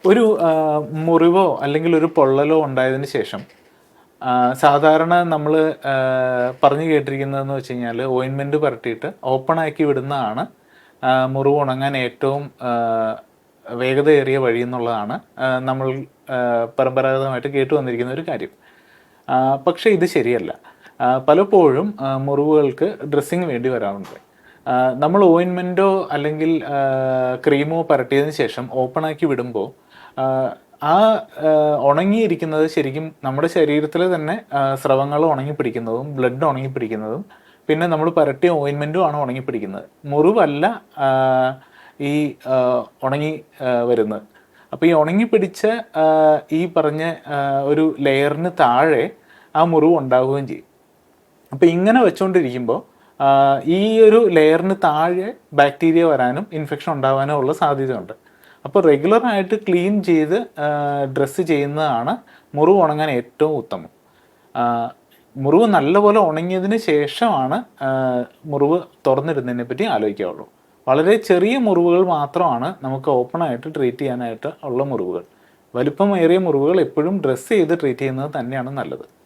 ഒരു മുറിവോ അല്ലെങ്കിൽ ഒരു പൊള്ളലോ ഉണ്ടായതിന് ശേഷം സാധാരണ നമ്മൾ പറഞ്ഞു കേട്ടിരിക്കുന്നതെന്ന് വെച്ച് കഴിഞ്ഞാൽ ഓയിൻമെൻറ്റ് പുരട്ടിയിട്ട് ഓപ്പണാക്കി വിടുന്നതാണ് മുറിവ് ഉണങ്ങാൻ ഏറ്റവും വേഗതയേറിയ വഴി എന്നുള്ളതാണ് നമ്മൾ പരമ്പരാഗതമായിട്ട് കേട്ടു വന്നിരിക്കുന്ന ഒരു കാര്യം. പക്ഷേ ഇത് ശരിയല്ല. പലപ്പോഴും മുറിവുകൾക്ക് ഡ്രസ്സിങ് വേണ്ടി വരാറുണ്ട്. നമ്മൾ ഓയിൻമെൻറ്റോ അല്ലെങ്കിൽ ക്രീമോ പുരട്ടിയതിന് ശേഷം ഓപ്പണാക്കി വിടുമ്പോൾ ആ ഉണങ്ങിയിരിക്കുന്നത് ശരിക്കും നമ്മുടെ ശരീരത്തിൽ തന്നെ സ്രവങ്ങൾ ഉണങ്ങിപ്പിടിക്കുന്നതും ബ്ലഡ് ഉണങ്ങിപ്പിടിക്കുന്നതും പിന്നെ നമ്മൾ പുരട്ടിയ ഓയിൻമെൻറ്റും ആണ് ഉണങ്ങിപ്പിടിക്കുന്നത്. മുറിവല്ല ഈ ഉണങ്ങി വരുന്നത്. അപ്പോൾ ഈ ഉണങ്ങിപ്പിടിച്ച ഈ പറഞ്ഞ ഒരു ലെയറിന് താഴെ ആ മുറിവ് ഉണ്ടാവുകയും ചെയ്യും. അപ്പോൾ ഇങ്ങനെ വെച്ചുകൊണ്ടിരിക്കുമ്പോൾ ഈ ഒരു ലെയറിന് താഴെ ബാക്ടീരിയ വരാനും ഇൻഫെക്ഷൻ ഉണ്ടാകാനും ഉള്ള സാധ്യതയുണ്ട്. അപ്പോൾ റെഗുലറായിട്ട് ക്ലീൻ ചെയ്ത് ഡ്രസ്സ് ചെയ്യുന്നതാണ് മുറിവ് ഉണങ്ങാൻ ഏറ്റവും ഉത്തമം. മുറിവ് നല്ലപോലെ ഉണങ്ങിയതിന് ശേഷമാണ് മുറിവ് തുറന്നിടുന്നതിനെ പറ്റി ആലോചിക്കാവുള്ളൂ. വളരെ ചെറിയ മുറിവുകൾ മാത്രമാണ് നമുക്ക് ഓപ്പണായിട്ട് ട്രീറ്റ് ചെയ്യാനായിട്ട് ഉള്ള മുറിവുകൾ. വലിപ്പമേറിയ മുറിവുകൾ എപ്പോഴും ഡ്രസ്സ് ചെയ്ത് ട്രീറ്റ് ചെയ്യുന്നത് തന്നെയാണ് നല്ലത്.